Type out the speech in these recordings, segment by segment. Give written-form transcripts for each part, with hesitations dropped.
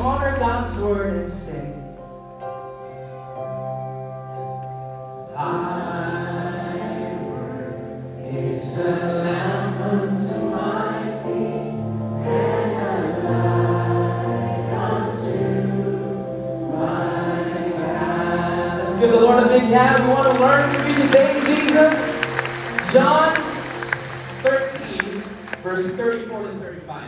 honor God's word and sing. Thy word is a lamp unto my feet and a light unto my path. Let's give the Lord a big hand. We want to learn from you today, Jesus. John 13, verse 34 to 35.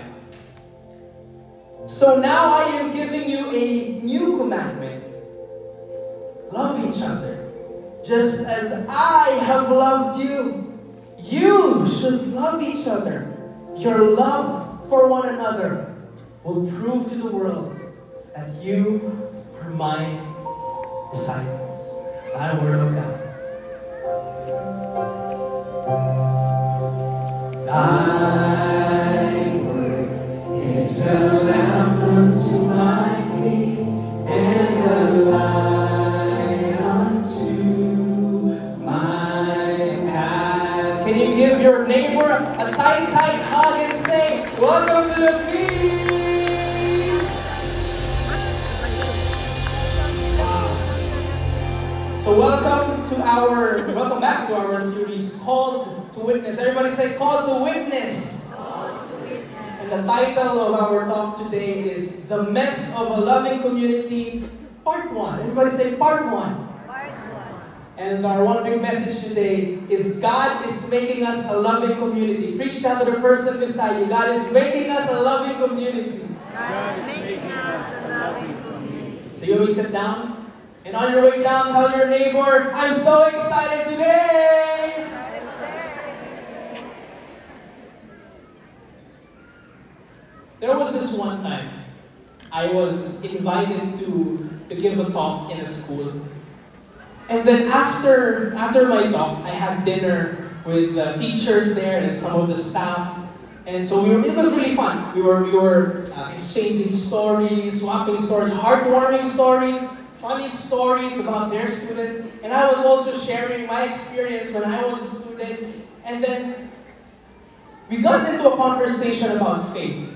So now I am giving you a new commandment. Love each other. Just as I have loved you, you should love each other. Your love for one another will prove to the world that you are my disciples. Thy word of God. Thy word is a lamp unto my feet and a light unto my path. Can you give your neighbor a tight hug and say, welcome to the feast? So welcome back to our series called to Witness. Everybody say, called to Witness. And the title of our talk today is The Mess of a Loving Community, Part 1. Everybody say Part 1. Part 1. And our one big message today is God is making us a loving community. Preach that to the person beside you. God is making us a loving community. God is making us a loving community. So you will sit down. And on your way down, tell your neighbor, I'm so excited today. There was this one time, I was invited to give a talk in a school. And then after my talk, I had dinner with the teachers there and some of the staff. And so it was really fun. We were exchanging stories, swapping stories, heartwarming stories, funny stories about their students. And I was also sharing my experience when I was a student. And then we got into a conversation about faith.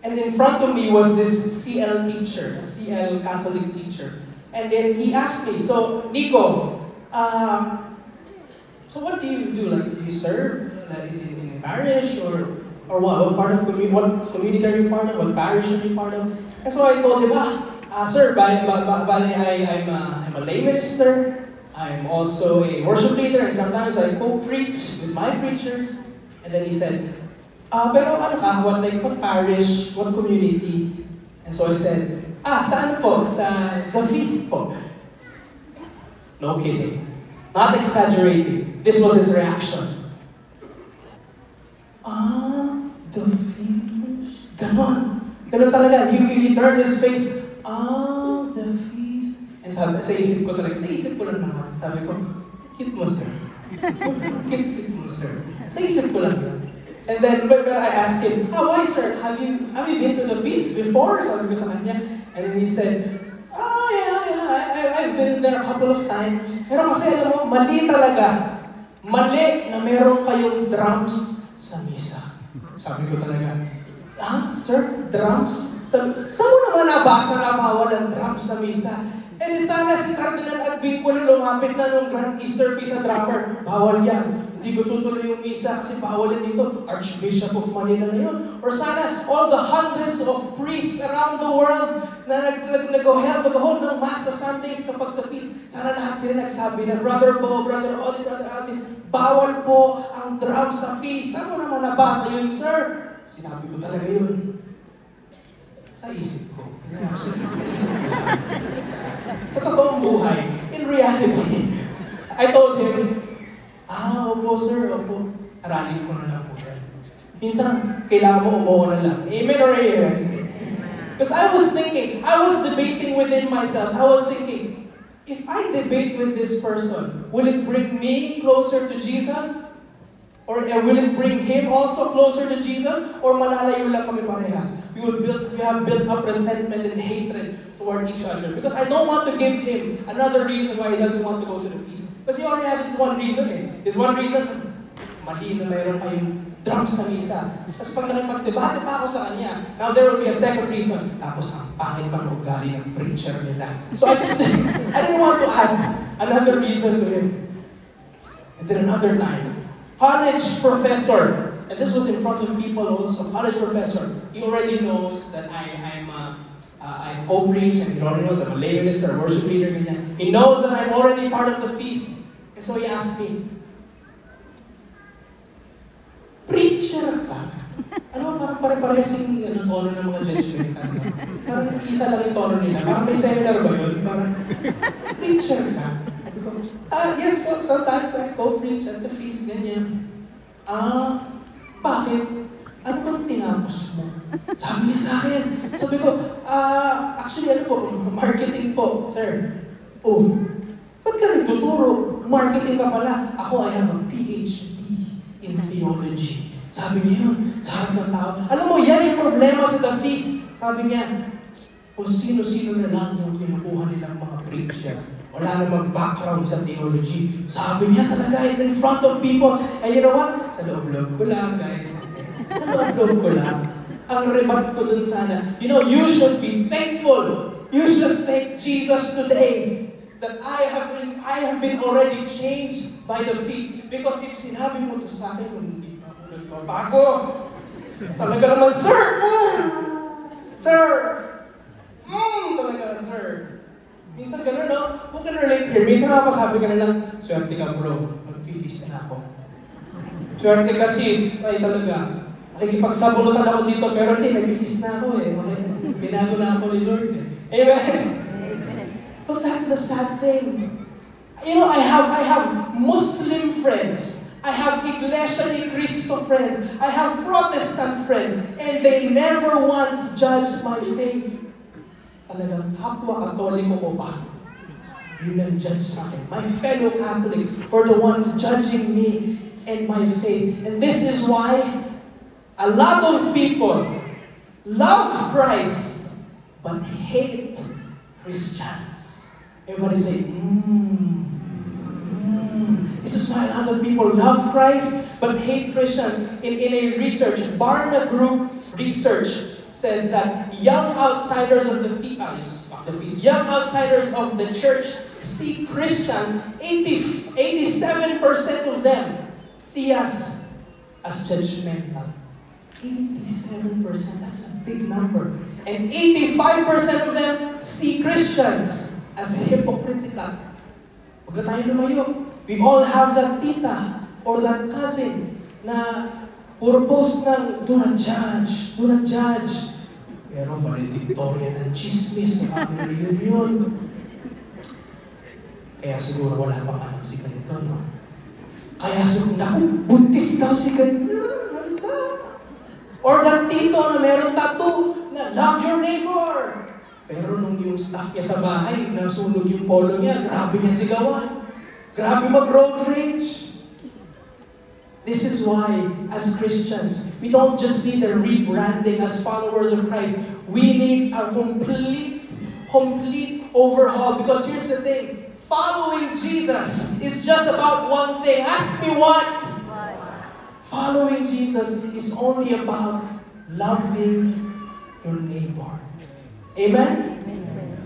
And in front of me was this CL teacher, a CL Catholic teacher. And then he asked me, so Nico, so what do you do? Like, do you serve in a parish or what? What part of what community are you part of? What parish are you part of? And so I told him, sir, I'm a lay minister. I'm also a worship leader, and sometimes I co-preach with my preachers. And then he said, pero ano ka? What parish? What community? And so I said, saan po? Sa The Feast po. No kidding. Not exaggerating. This was his reaction. The Feast? Ganon. Ganon talaga. He turned his face. The Feast. And sabi, sa isip ko lang naman. Sabi ko, cute mo sir. Cute mo sir. Sa isip ko lang yun. And then when I asked him, why sir? Have you been to the feast before? Sabi ko sa kanya. And then he said, yeah, I've been there a couple of times. Pero kasi alam mo, mali talaga. Mali na meron kayong drums sa misa. Sabi ko talaga, sir, drums? Saan mo naman nabasa na bawal ang drums sa misa? And sana si Cardinal Advincula lumapit na nung Grand Easter Feast sa drummer. Bawal yan. Hindi ko tutuloy yung misa kasi bawal yan dito. Archbishop of Manila na yun. Or sana all the hundreds of priests around the world na nag-hold ng Mass sa Sundays kapag sa feast. Sana lahat sila nagsabi na, Brother Bo, Brother Odin, Brother Alvin, bawal po ang drum sa feast. Saan mo naman nabasa yun, sir? Sinabi ko talaga yun. Sa isip ko. Sa totoong buhay, in reality, I told him, opo sir, opo. Aralin ko na lang po yan. Minsan, kailangan mo umuha na lang. Amen or amen? Because I was debating within myself. I was thinking, if I debate with this person, will it bring me closer to Jesus? Or will it bring him also closer to Jesus? Or malalayo lang kami parehas? We have built up resentment and hatred toward each other. Because I don't want to give him another reason why he doesn't want to go to the feast. Because he already has this one reason. His one reason, mali na mayroon kayong drums sa misa. Tapos pag nakipagdebate pa ako sa kanya, now there will be a second reason. Tapos ang pangit pang ugali ng preacher nila. So I didn't want to add another reason to him. And then another time, college professor, and this was in front of people also, college professor, he already knows that I co-preach, and he already knows I'm a lay minister, a worship leader, ganyan. He knows that I'm already part of the feast. And so he asked me, preacher ka? Ano, parang pare-parehas yung tono ng mga judgment. Parang isa lang yung tono nila. Parang may seminar ba yun? Parang, preacher ka? Yes po, sometimes I co-preach at the feast, ganyan. Bakit? Ano bang tinapos mo? Sabi niya sa akin. Sabi ko, actually ano po, marketing po, sir. Oh, ba't ka nagtuturo? Marketing ka pala. Ako, I have a PhD in theology. Sabi niya yun, sa harap ng tao. Alam mo, yan yung problema sa the feast. Sabi niya, kung sino-sino na lang yung kinukuha nilang mga preacher. Wala namang background sa theology. Sabi niya talaga, in front of people. And you know what? Sa loob-loob ko lang, guys. Sa loob-loob ko lang. Ang remark ko dun sana, you know, you should be thankful. You should thank Jesus today that I have been already changed by the feast. Because if sinabi mo to sa akin, hindi pa ako nagbabago. Talaga naman, sir! Sir! Talaga, sir. Minsan gano'n, no? Who can relate here? Minsan mapasabi ka na lang, swerte ka bro, mag-feast na ako. Swerte ka sis, ay talaga. Nakikipagsabunutan ako dito, pero hindi, nag-feast na ako eh. Okay? Binago na ako ni Lord eh. Amen? But that's the sad thing. You know, I have Muslim friends. I have Iglesia ni Cristo friends. I have Protestant friends. And they never once judged my faith. Talagang kapwa katoliko ko pa. Yun ang judge sa akin. My fellow Catholics were the ones judging me and my faith. And this is why a lot of people love Christ but hate Christians. Everybody say, This is why a lot of people love Christ but hate Christians. In a research, Barna Group research says that young outsiders of the feast, young outsiders of the church see Christians, 87% of them see us as judgmental. 87%, that's a big number. And 85% of them see Christians as hypocritical. Huwag na tayo lumayo. We all have that tita or that cousin na puro post ng do not judge, do not judge. Pero valedictorian ng chismis na kami reunion. Kaya siguro wala pang anak si ganito, no? Kaya siguro, naku, buntis daw si ganito. Or that tito na meron tattoo na love your neighbor. Pero nung yung staff niya sa bahay, nasunog yung polo niya, grabe niya sigawan. Grabe mag-road rage. This is why, as Christians, we don't just need a rebranding as followers of Christ. We need a complete overhaul. Because here's the thing. Following Jesus is just about one thing. Ask me what? Following Jesus is only about loving your neighbor. Amen?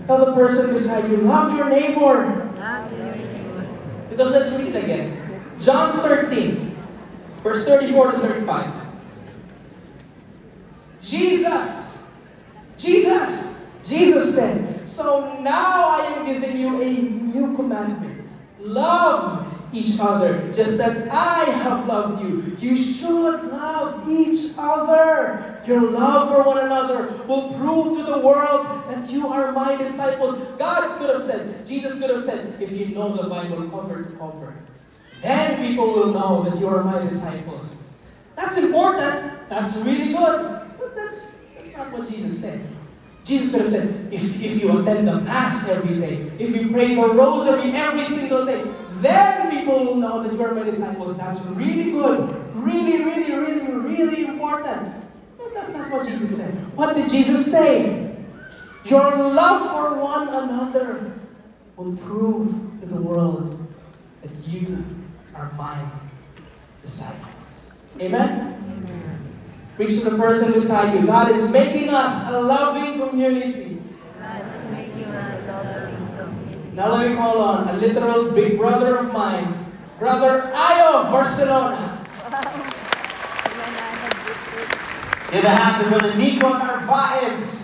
Tell the person beside you, love your neighbor. Because let's read it again. John 13. Verse 34 to 35. Jesus said, so now I am giving you a new commandment. Love each other, just as I have loved you. You should love each other. Your love for one another will prove to the world that you are my disciples. God could have said, Jesus could have said, if you know the Bible cover to cover, then people will know that you are my disciples. That's important. That's really good. But that's not what Jesus said. Jesus could have said, if you attend the Mass every day, if you pray the Rosary every single day, then people will know that you are my disciples. That's really good. Really, really, really, really important. But that's not what Jesus said. What did Jesus say? Your love for one another will prove to the world that you are my disciples. Amen? Preach to the person beside you. God is making us a loving community. God is making us a loving community. Now let me call on a literal big brother of mine, Brother Ayo Barcelona. Wow. Give a hand to Brother Nico Narvaez.